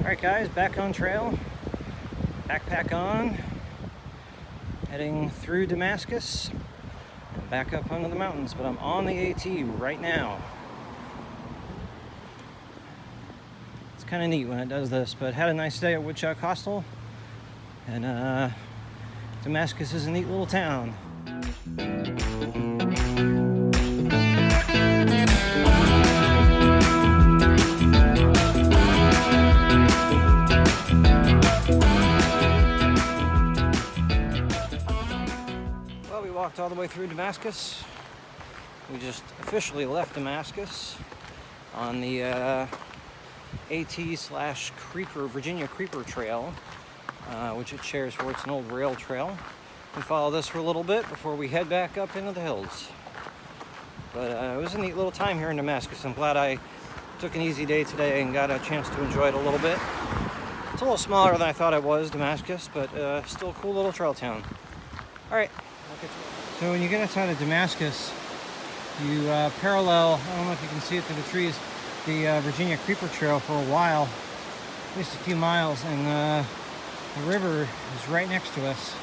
Alright guys, back on trail, backpack on, heading through Damascus, and back up onto the mountains, but I'm on the AT right now. It's kind of neat when it does this, but had a nice day at Woodchuck Hostel, and Damascus is a neat little town. Walked all the way through Damascus. We just officially left Damascus on the AT/Creeper, Virginia Creeper Trail, which it shares for it's an old rail trail. We follow this for a little bit before we head back up into the hills. But it was a neat little time here in Damascus. I'm glad I took an easy day today and got a chance to enjoy it a little bit. It's a little smaller than I thought it was, Damascus, but still a cool little trail town. All right. So when you get outside of Damascus, you parallel, I don't know if you can see it through the trees, the Virginia Creeper Trail for a while, at least a few miles, and the river is right next to us.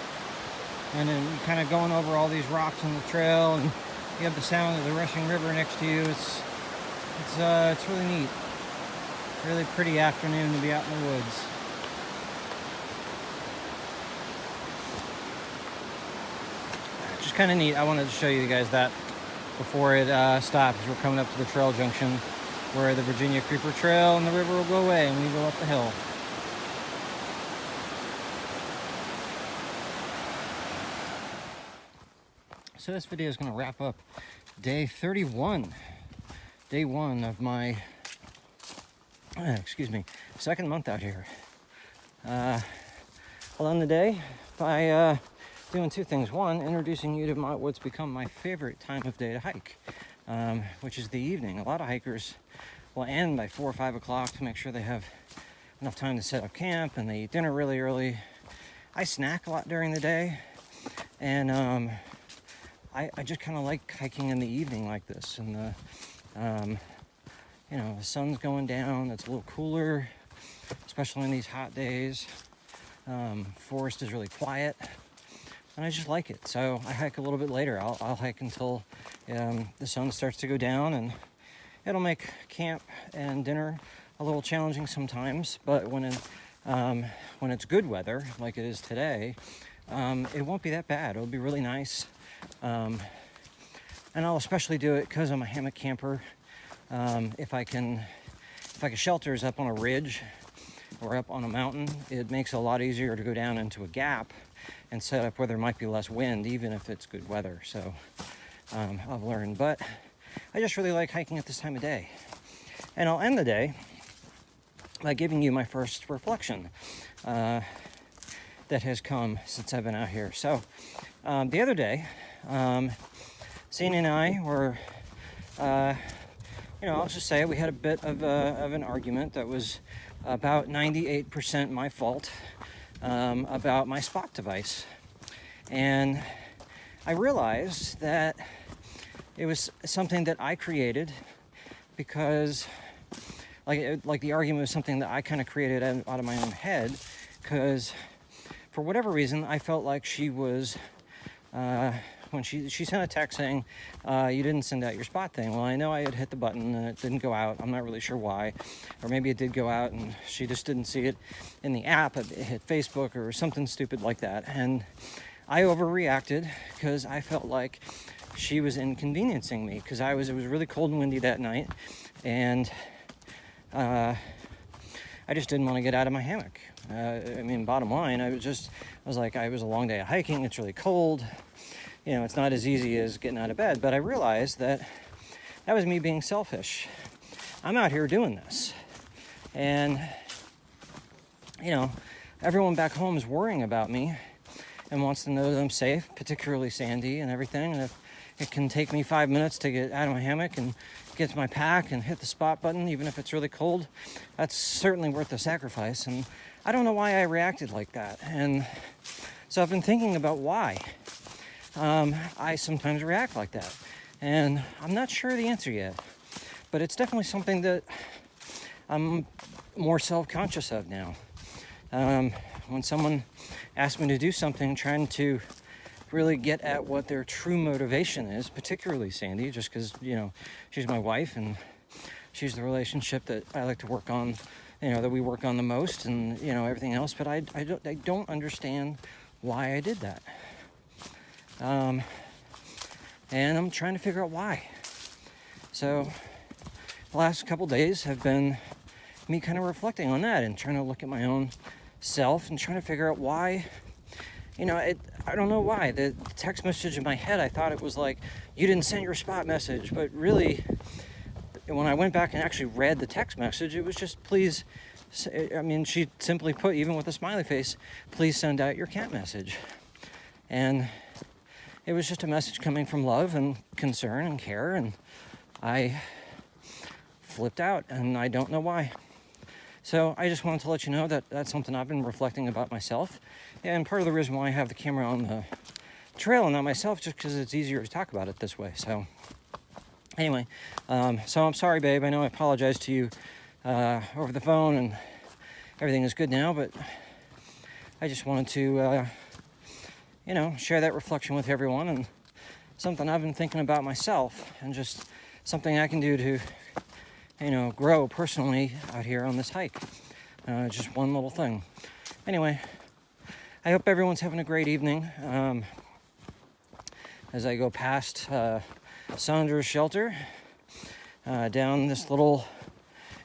And then you're kind of going over all these rocks on the trail, and you have the sound of the rushing river next to you. It's really neat. Really pretty afternoon to be out in the woods. Just kind of neat. I wanted to show you guys that before it stops. We're coming up to the trail junction where the Virginia Creeper Trail and the river will go away and we go up the hill. So this video is going to wrap up day 31. Day one of my, second month out here. I'll end the day by doing two things. One, introducing you to what's become my favorite time of day to hike, which is the evening. A lot of hikers will end by 4 or 5 o'clock to make sure they have enough time to set up camp, and they eat dinner really early. I snack a lot during the day, and I just kind of like hiking in the evening like this, and the sun's going down. It's a little cooler, especially in these hot days. Forest is really quiet. And I just like it. So I hike a little bit later. I'll hike until the sun starts to go down, and it'll make camp and dinner a little challenging sometimes. But when it's good weather, like it is today, it won't be that bad. It'll be really nice. And I'll especially do it because I'm a hammock camper. If I can shelter is up on a ridge or up on a mountain, it makes it a lot easier to go down into a gap and set up where there might be less wind, even if it's good weather. So I've learned, but I just really like hiking at this time of day. And I'll end the day by giving you my first reflection that has come since I've been out here. So the other day, Sandy and I were, I'll just say we had a bit of an argument that was about 98% my fault. About my Spot device, and I realized that it was something that I created because like the argument was something that I kind of created out of my own head, because for whatever reason I felt like she was when she sent a text saying you didn't send out your Spot thing. Well, I know I had hit the button and it didn't go out. I'm not really sure why, or maybe it did go out and she just didn't see it in the app. It hit Facebook or something stupid like that, and I overreacted because I felt like she was inconveniencing me because it was really cold and windy that night, and I just didn't want to get out of my hammock. Bottom line, it was a long day of hiking. It's really cold. It's not as easy as getting out of bed, but I realized that was me being selfish. I'm out here doing this, and everyone back home is worrying about me and wants to know that I'm safe, particularly Sandy and everything. And if it can take me 5 minutes to get out of my hammock and get to my pack and hit the Spot button, even if it's really cold, that's certainly worth the sacrifice. And I don't know why I reacted like that. And so I've been thinking about why I sometimes react like that. And I'm not sure the answer yet, but it's definitely something that I'm more self-conscious of now. When someone asks me to do something, trying to really get at what their true motivation is, particularly Sandy, just because, you know, she's my wife and she's the relationship that I like to work on, you know, that we work on the most, and, you know, everything else. But I don't understand why I did that. And I'm trying to figure out why. So the last couple days have been me kind of reflecting on that and trying to look at my own self and trying to figure out why, you know, I don't know why. The text message in my head, I thought it was like, you didn't send your spot message, but really, when I went back and actually read the text message, it was just, please, I mean, she simply put, even with a smiley face, please send out your cat message. And it was just a message coming from love and concern and care, and I flipped out, and I don't know why. So I just wanted to let you know that that's something I've been reflecting about myself. And part of the reason why I have the camera on the trail and not myself, just because it's easier to talk about it this way. So anyway, so I'm sorry, babe. I know I apologized to you over the phone, and everything is good now, but I just wanted to, you know, share that reflection with everyone, and something I've been thinking about myself, and just something I can do to, you know, grow personally out here on this hike. Just one little thing. Anyway, I hope everyone's having a great evening. As I go past Saunders Shelter, down this little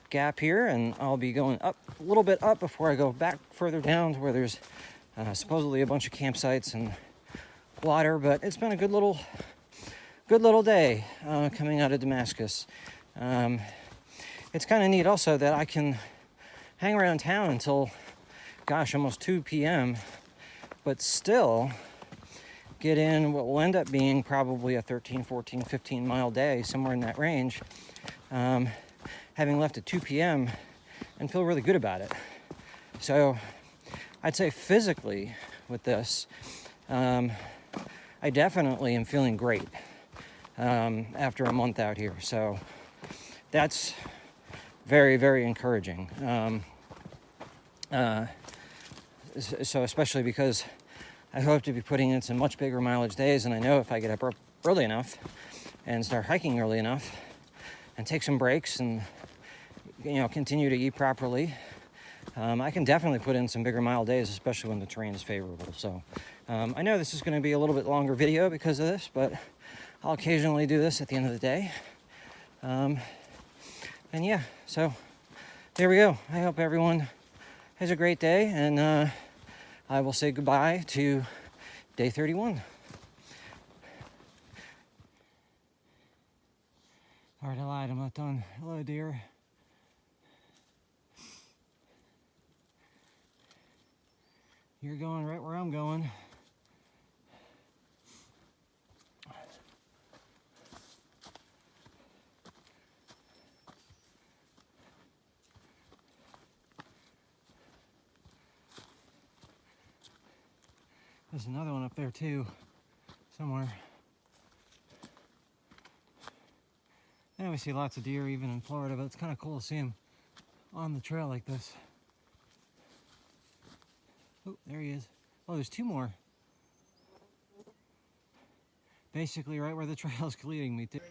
gap here, and I'll be going up a little bit up before I go back further down to where there's supposedly a bunch of campsites and water. But it's been a good little day coming out of Damascus. It's kind of neat also that I can hang around town until, gosh, almost 2 p.m., but still get in what will end up being probably a 13, 14, 15 mile day, somewhere in that range, having left at 2 p.m. and feel really good about it. So I'd say physically with this, I definitely am feeling great after a month out here. So that's very, very encouraging. So especially because I hope to be putting in some much bigger mileage days, and I know if I get up early enough and start hiking early enough and take some breaks and, you know, continue to eat properly, I can definitely put in some bigger mile days, especially when the terrain is favorable. So I know this is going to be a little bit longer video because of this, but I'll occasionally do this at the end of the day. And yeah, so there we go. I hope everyone has a great day, and I will say goodbye to day 31. All right, I lied. I'm not done. Hello, dear. You're going right where I'm going. There's another one up there too, somewhere. And we see lots of deer even in Florida, but it's kind of cool to see them on the trail like this. Oh, there he is. Oh, there's two more. Basically right where the trail's leading me to.